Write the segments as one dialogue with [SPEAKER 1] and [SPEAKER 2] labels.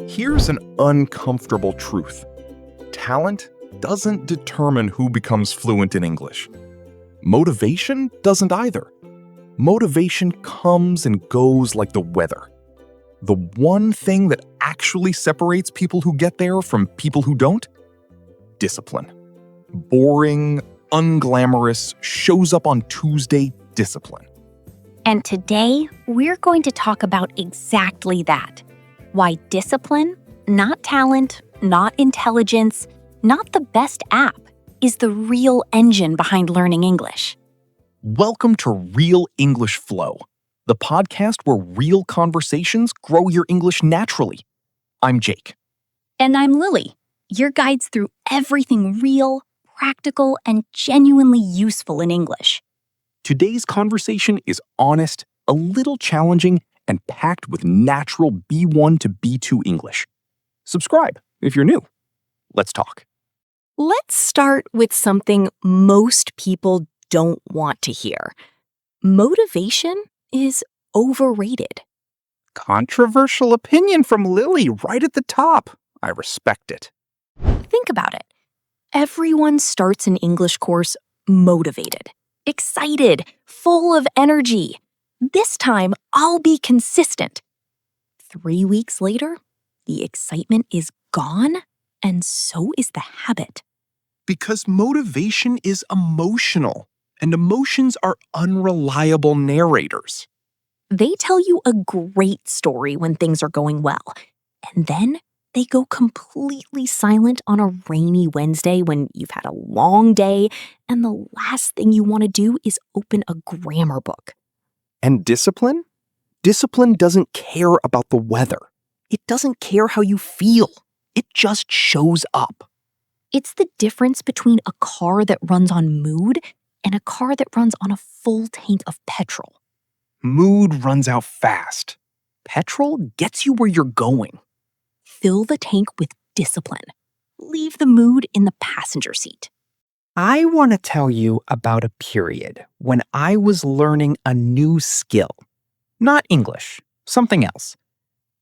[SPEAKER 1] Here's an uncomfortable truth. Talent doesn't determine who becomes fluent in English. Motivation doesn't either. Motivation comes and goes like the weather. The one thing that actually separates people who get there from people who don't? Discipline. Boring, unglamorous, shows up on Tuesday discipline.
[SPEAKER 2] And today, we're going to talk about exactly that. Why discipline, not talent, not intelligence, not the best app, is the real engine behind learning English.
[SPEAKER 1] Welcome to Real English Flow, the podcast where real conversations grow your English naturally. I'm Jake.
[SPEAKER 2] And I'm Lily, your guides through everything real, practical, and genuinely useful in English.
[SPEAKER 1] Today's conversation is honest, a little challenging, and packed with natural B1 to B2 English. Subscribe if you're new. Let's talk.
[SPEAKER 2] Let's start with something most people don't want to hear. Motivation is overrated.
[SPEAKER 1] Controversial opinion from Lily right at the top. I respect it.
[SPEAKER 2] Think about it. Everyone starts an English course motivated, excited, full of energy. This time, I'll be consistent. 3 weeks later, the excitement is gone, and so is the habit.
[SPEAKER 1] Because motivation is emotional, and emotions are unreliable narrators.
[SPEAKER 2] They tell you a great story when things are going well, and then they go completely silent on a rainy Wednesday when you've had a long day, and the last thing you want to do is open a grammar book.
[SPEAKER 1] And discipline? Discipline doesn't care about the weather. It doesn't care how you feel. It just shows up.
[SPEAKER 2] It's the difference between a car that runs on mood and a car that runs on a full tank of petrol.
[SPEAKER 1] Mood runs out fast. Petrol gets you where you're going.
[SPEAKER 2] Fill the tank with discipline. Leave the mood in the passenger seat.
[SPEAKER 3] I want to tell you about a period when I was learning a new skill. Not English, something else.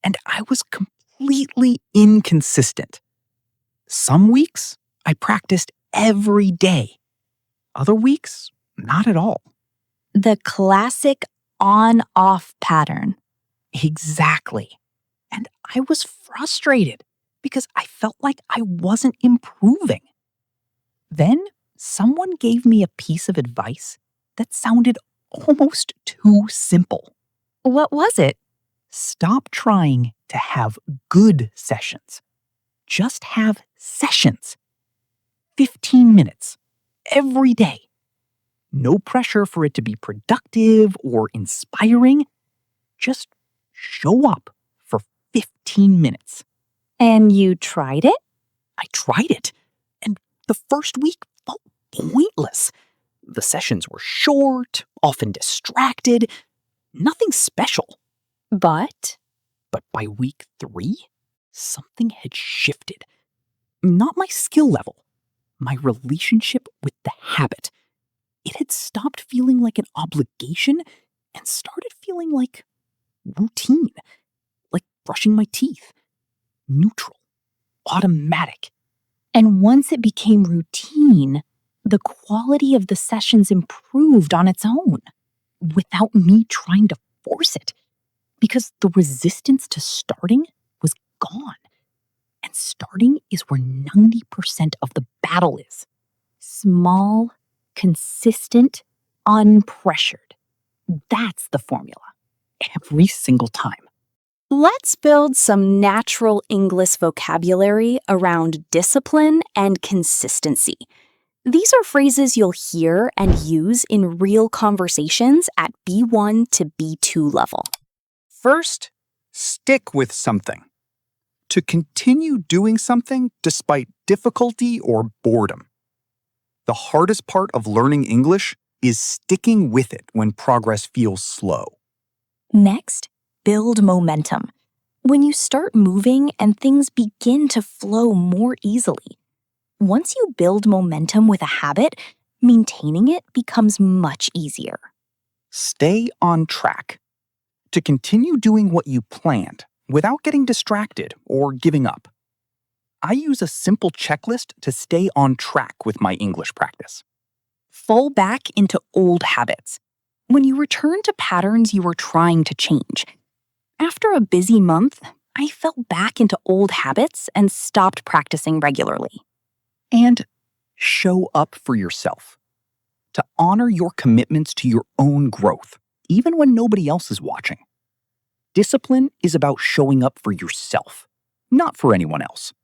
[SPEAKER 3] And I was completely inconsistent. Some weeks, I practiced every day. Other weeks, not at all.
[SPEAKER 2] The classic on-off pattern.
[SPEAKER 3] Exactly. And I was frustrated because I felt like I wasn't improving. Then someone gave me a piece of advice that sounded almost too simple.
[SPEAKER 2] What was it?
[SPEAKER 3] Stop trying to have good sessions. Just have sessions. 15 minutes every day. No pressure for it to be productive or inspiring. Just show up for 15 minutes.
[SPEAKER 2] And you tried it?
[SPEAKER 3] I tried it, and the first week felt pointless. The sessions were short, often distracted, nothing special.
[SPEAKER 2] But
[SPEAKER 3] by week 3, something had shifted. Not my skill level, my relationship with the habit. It had stopped feeling like an obligation and started feeling like routine, like brushing my teeth. Neutral, automatic.
[SPEAKER 2] And once it became routine, the quality of the sessions improved on its own, without me trying to force it, because the resistance to starting was gone. And starting is where 90% of the battle is. Small, consistent, unpressured. That's the formula.
[SPEAKER 3] Every single time.
[SPEAKER 2] Let's build some natural English vocabulary around discipline and consistency. These are phrases you'll hear and use in real conversations at B1 to B2 level.
[SPEAKER 4] First, stick with something. To continue doing something despite difficulty or boredom. The hardest part of learning English is sticking with it when progress feels slow.
[SPEAKER 2] Next, build momentum. When you start moving and things begin to flow more easily. Once you build momentum with a habit, maintaining it becomes much easier.
[SPEAKER 4] Stay on track. To continue doing what you planned without getting distracted or giving up. I use a simple checklist to stay on track with my English practice.
[SPEAKER 2] Fall back into old habits. When you return to patterns you were trying to change. After a busy month, I fell back into old habits and stopped practicing regularly.
[SPEAKER 4] And show up for yourself. To honor your commitments to your own growth, even when nobody else is watching. Discipline is about showing up for yourself, not for anyone else.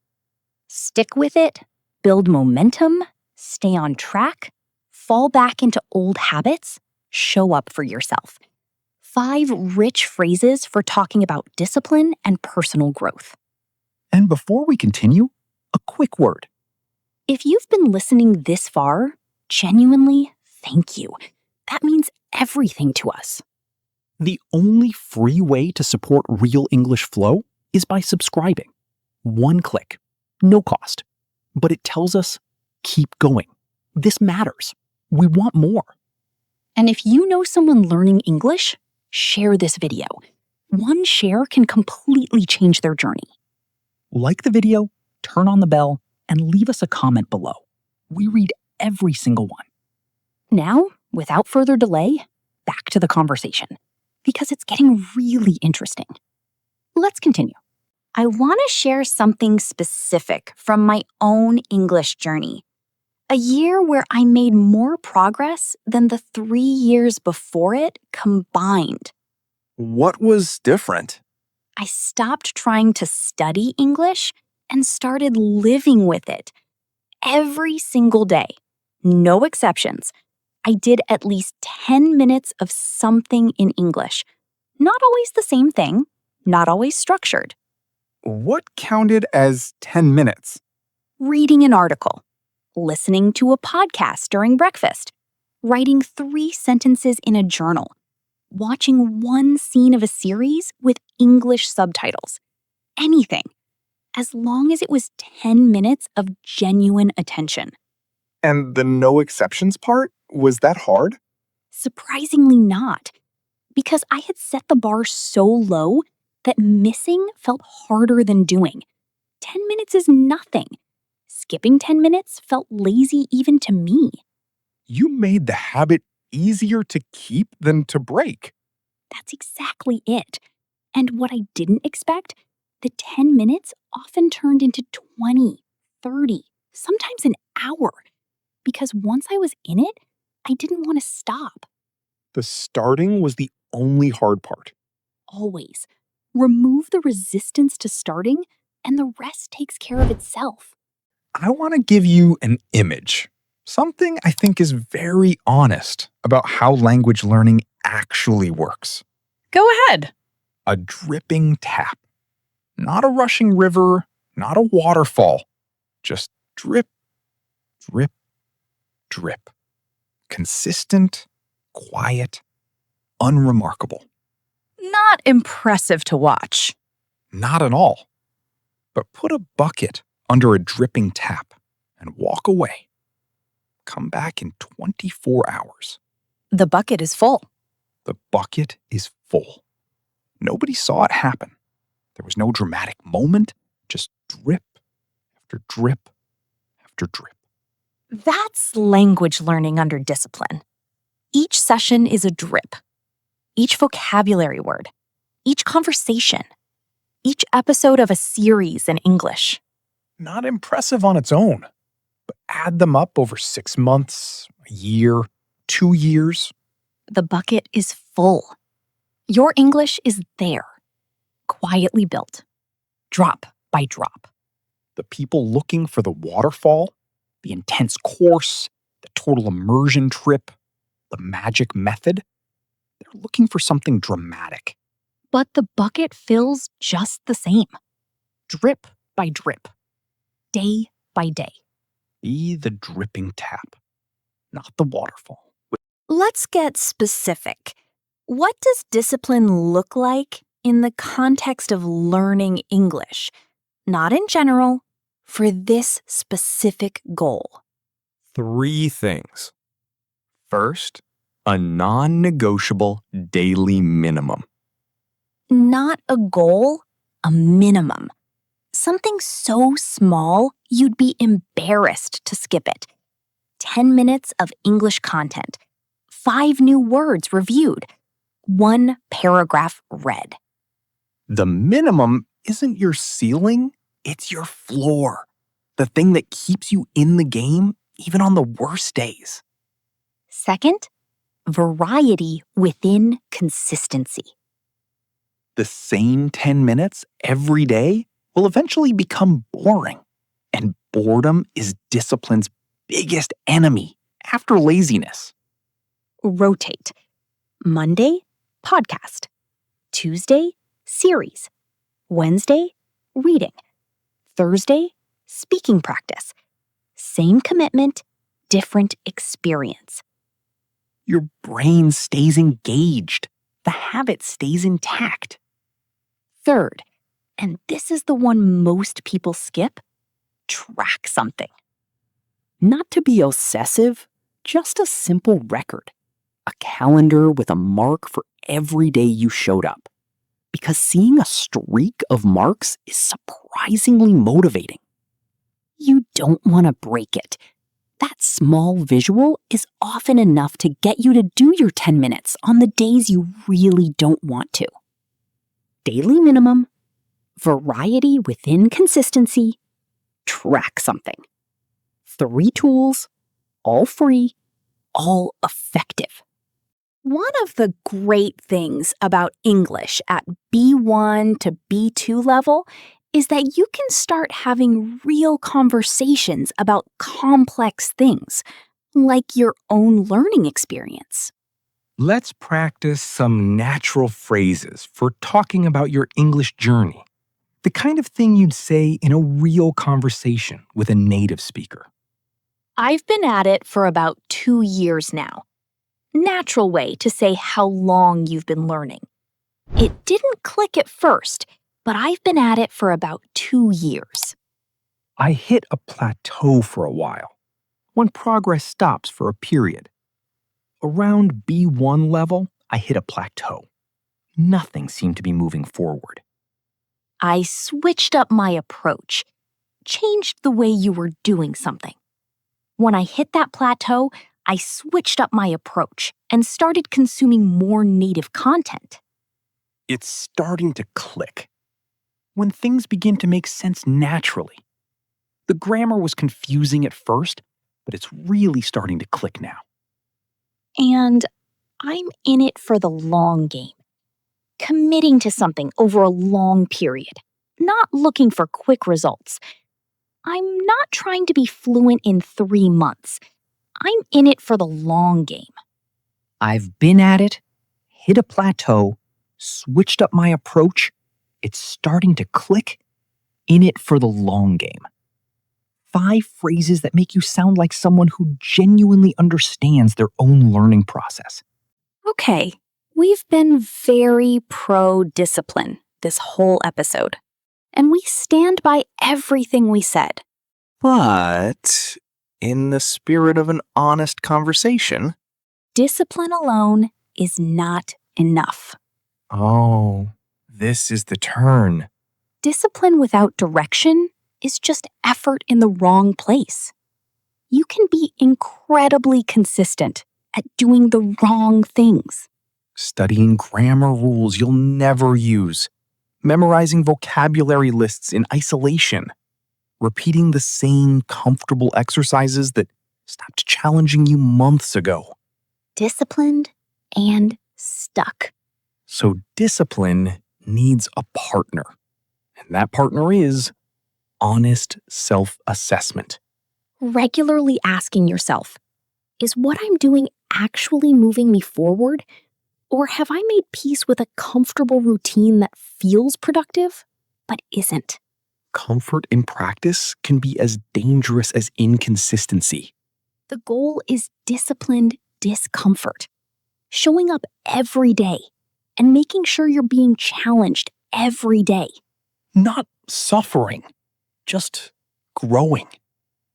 [SPEAKER 2] Stick with it, build momentum, stay on track, fall back into old habits, show up for yourself. 5 rich phrases for talking about discipline and personal growth.
[SPEAKER 4] And before we continue, a quick word.
[SPEAKER 2] If you've been listening this far, genuinely, thank you. That means everything to us.
[SPEAKER 3] The only free way to support Real English Flow is by subscribing. 1 click, no cost. But it tells us, keep going. This matters. We want more.
[SPEAKER 2] And if you know someone learning English, share this video. 1 share can completely change their journey.
[SPEAKER 3] Like the video, turn on the bell, and leave us a comment below. We read every single one.
[SPEAKER 2] Now, without further delay, back to the conversation. Because it's getting really interesting. Let's continue. I want to share something specific from my own English journey. A year where I made more progress than the 3 years before it combined.
[SPEAKER 1] What was different?
[SPEAKER 2] I stopped trying to study English and started living with it. Every single day, no exceptions, I did at least 10 minutes of something in English. Not always the same thing, not always structured.
[SPEAKER 4] What counted as 10 minutes?
[SPEAKER 2] Reading an article, listening to a podcast during breakfast, writing 3 sentences in a journal, watching 1 scene of a series with English subtitles. Anything, as long as it was 10 minutes of genuine attention.
[SPEAKER 1] And the no exceptions part? Was that hard?
[SPEAKER 2] Surprisingly not, because I had set the bar so low that missing felt harder than doing. 10 minutes is nothing. Skipping 10 minutes felt lazy even to me.
[SPEAKER 1] You made the habit easier to keep than to break.
[SPEAKER 2] That's exactly it. And what I didn't expect, the 10 minutes often turned into 20, 30, sometimes an hour. Because once I was in it, I didn't want to stop.
[SPEAKER 1] The starting was the only hard part.
[SPEAKER 2] Always. Remove the resistance to starting, and the rest takes care of itself.
[SPEAKER 1] I want to give you an image. Something I think is very honest about how language learning actually works.
[SPEAKER 2] Go ahead.
[SPEAKER 1] A dripping tap. Not a rushing river, not a waterfall. Just drip, drip, drip. Consistent, quiet, unremarkable.
[SPEAKER 2] Not impressive to watch.
[SPEAKER 1] Not at all. But put a bucket under a dripping tap and walk away. Come back in 24 hours.
[SPEAKER 2] The bucket is full.
[SPEAKER 1] The bucket is full. Nobody saw it happen. There was no dramatic moment, just drip after drip after drip.
[SPEAKER 2] That's language learning under discipline. Each session is a drip. Each vocabulary word. Each conversation. Each episode of a series in English.
[SPEAKER 1] Not impressive on its own, but add them up over 6 months, a year, 2 years.
[SPEAKER 2] The bucket is full. Your English is there, quietly built, drop by drop.
[SPEAKER 1] The people looking for the waterfall, the intense course, the total immersion trip, the magic method, they're looking for something dramatic.
[SPEAKER 2] But the bucket fills just the same, drip by drip, day by day.
[SPEAKER 1] Be the dripping tap, not the waterfall.
[SPEAKER 2] Let's get specific. What does discipline look like in the context of learning English? Not in general, for this specific goal.
[SPEAKER 1] 3 things. First, A non-negotiable daily minimum.
[SPEAKER 2] Not a goal, a minimum. Something so small you'd be embarrassed to skip it. 10 minutes of English content, 5 new words reviewed, 1 paragraph read.
[SPEAKER 1] The minimum isn't your ceiling, it's your floor. The thing that keeps you in the game even on the worst days.
[SPEAKER 2] Second, variety within consistency.
[SPEAKER 1] The same 10 minutes every day will eventually become boring. And boredom is discipline's biggest enemy after laziness.
[SPEAKER 2] Rotate. Monday, podcast. Tuesday, series. Wednesday, reading. Thursday, speaking practice. Same commitment, different experience.
[SPEAKER 3] Your brain stays engaged. The habit stays intact.
[SPEAKER 2] Third, and this is the one most people skip, track something.
[SPEAKER 3] Not to be obsessive, just a simple record. A calendar with a mark for every day you showed up. Because seeing a streak of marks is surprisingly motivating. You don't want to break it. That small visual is often enough to get you to do your 10 minutes on the days you really don't want to. Daily minimum, variety within consistency, track something. 3 tools, all free, all effective. One of the great things about English at B1 to B2 level is that you can start having real conversations about complex things, like your own learning experience.
[SPEAKER 1] Let's practice some natural phrases for talking about your English journey. The kind of thing you'd say in a real conversation with a native speaker.
[SPEAKER 2] I've been at it for about 2 years now. Natural way to say how long you've been learning. It didn't click at first, but I've been at it for about 2 years.
[SPEAKER 1] I hit a plateau for a while, when progress stops for a period. Around B1 level, I hit a plateau. Nothing seemed to be moving forward.
[SPEAKER 2] I switched up my approach, changed the way you were doing something. When I hit that plateau, I switched up my approach and started consuming more native content.
[SPEAKER 1] It's starting to click. When things begin to make sense naturally. The grammar was confusing at first, but it's really starting to click now.
[SPEAKER 2] And I'm in it for the long game. Committing to something over a long period, not looking for quick results. I'm not trying to be fluent in 3 months. I'm in it for the long game.
[SPEAKER 3] I've been at it, hit a plateau, switched up my approach. It's starting to click. In it for the long game. 5 phrases that make you sound like someone who genuinely understands their own learning process.
[SPEAKER 2] Okay, we've been very pro-discipline this whole episode, and we stand by everything we said.
[SPEAKER 1] But in the spirit of an honest conversation...
[SPEAKER 2] Discipline alone is not enough.
[SPEAKER 1] Oh, this is the turn.
[SPEAKER 2] Discipline without direction is just effort in the wrong place. You can be incredibly consistent at doing the wrong things.
[SPEAKER 1] Studying grammar rules you'll never use. Memorizing vocabulary lists in isolation. Repeating the same comfortable exercises that stopped challenging you months ago.
[SPEAKER 2] Disciplined and stuck.
[SPEAKER 1] So discipline needs a partner. And that partner is honest self-assessment.
[SPEAKER 2] Regularly asking yourself, is what I'm doing actually moving me forward? Or have I made peace with a comfortable routine that feels productive, but isn't?
[SPEAKER 1] Comfort in practice can be as dangerous as inconsistency.
[SPEAKER 2] The goal is disciplined discomfort. Showing up every day and making sure you're being challenged every day.
[SPEAKER 1] Not suffering, just growing.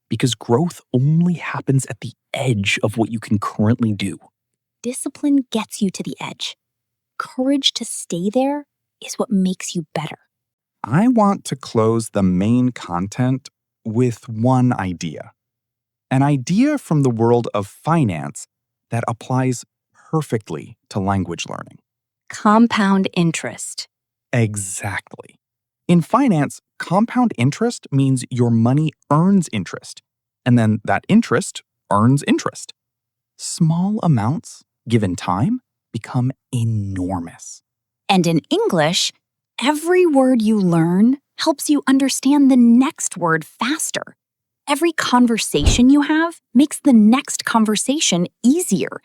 [SPEAKER 1] Because growth only happens at the edge of what you can currently do.
[SPEAKER 2] discipline gets you to the edge. Courage to stay there is what makes you better.
[SPEAKER 4] I want to close the main content with one idea. An idea from the world of finance that applies perfectly to language learning.
[SPEAKER 2] Compound interest.
[SPEAKER 4] Exactly. In finance, compound interest means your money earns interest, and then that interest earns interest. Small amounts, given time, become enormous.
[SPEAKER 2] And in English, every word you learn helps you understand the next word faster. Every conversation you have makes the next conversation easier.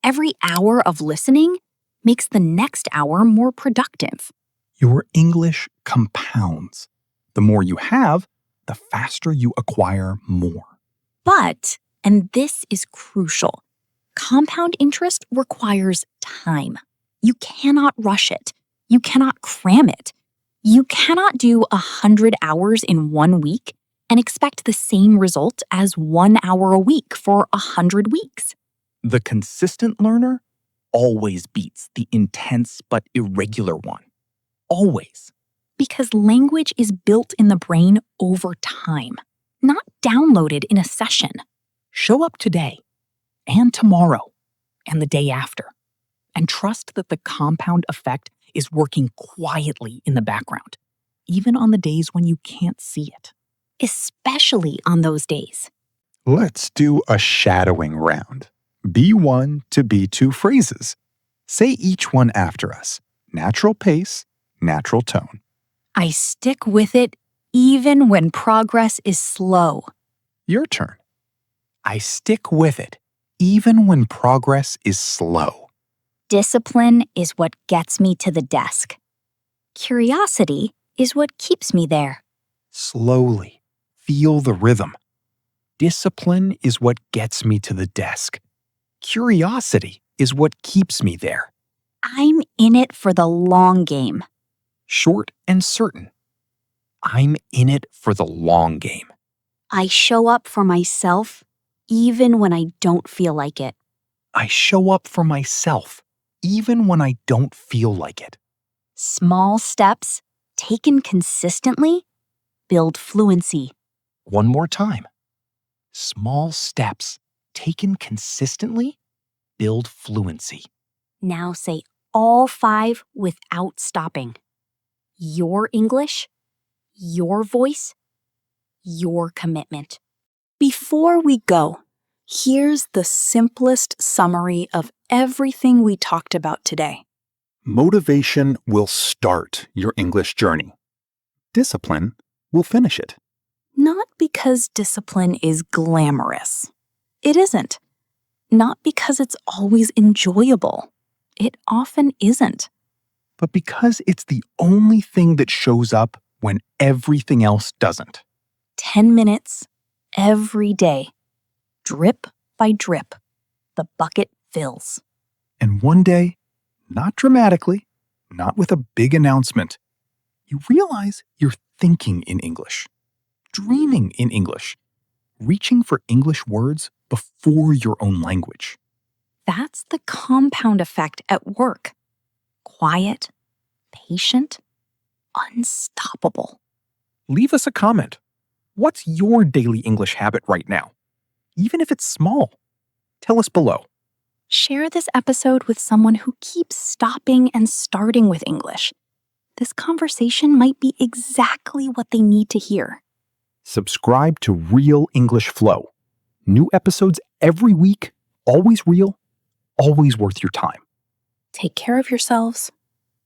[SPEAKER 2] Every hour of listening makes the next hour more productive.
[SPEAKER 4] Your English compounds. The more you have, the faster you acquire more.
[SPEAKER 2] But, and this is crucial, compound interest requires time. You cannot rush it. You cannot cram it. You cannot do 100 hours in 1 week and expect the same result as 1 hour a week for 100 weeks.
[SPEAKER 4] The consistent learner always beats the intense but irregular one. Always.
[SPEAKER 2] Because language is built in the brain over time, not downloaded in a session.
[SPEAKER 3] Show up today and tomorrow and the day after, and trust that the compound effect is working quietly in the background, even on the days when you can't see it.
[SPEAKER 2] Especially on those days.
[SPEAKER 4] Let's do a shadowing round. B1 to B2 phrases. Say each one after us. Natural pace, natural tone.
[SPEAKER 2] I stick with it even when progress is slow.
[SPEAKER 4] Your turn. I stick with it, even when progress is slow.
[SPEAKER 2] Discipline is what gets me to the desk. Curiosity is what keeps me there.
[SPEAKER 4] Slowly. Feel the rhythm. Discipline is what gets me to the desk. Curiosity is what keeps me there.
[SPEAKER 2] I'm in it for the long game.
[SPEAKER 4] Short and certain. I'm in it for the long game.
[SPEAKER 2] I show up for myself even when I don't feel like it.
[SPEAKER 4] I show up for myself, even when I don't feel like it.
[SPEAKER 2] Small steps, taken consistently, build fluency.
[SPEAKER 4] One more time. Small steps, taken consistently, build fluency.
[SPEAKER 2] Now say all 5 without stopping. Your English, your voice, your commitment. Before we go, here's the simplest summary of everything we talked about today.
[SPEAKER 1] Motivation will start your English journey. Discipline will finish it.
[SPEAKER 2] Not because discipline is glamorous. It isn't. Not because it's always enjoyable. It often isn't.
[SPEAKER 4] But because it's the only thing that shows up when everything else doesn't.
[SPEAKER 2] 10 minutes, every day. Drip by drip, the bucket fills.
[SPEAKER 4] And one day, not dramatically, not with a big announcement, you realize you're thinking in English, dreaming in English, reaching for English words before your own language.
[SPEAKER 2] That's the compound effect at work. Quiet, patient, unstoppable.
[SPEAKER 4] Leave us a comment. What's your daily English habit right now? Even if it's small, tell us below.
[SPEAKER 2] Share this episode with someone who keeps stopping and starting with English. This conversation might be exactly what they need to hear.
[SPEAKER 1] Subscribe to Real English Flow. New episodes every week, always real, always worth your time.
[SPEAKER 2] Take care of yourselves.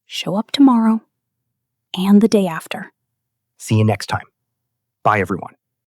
[SPEAKER 2] Show up tomorrow and the day after.
[SPEAKER 4] See you next time. Bye, everyone.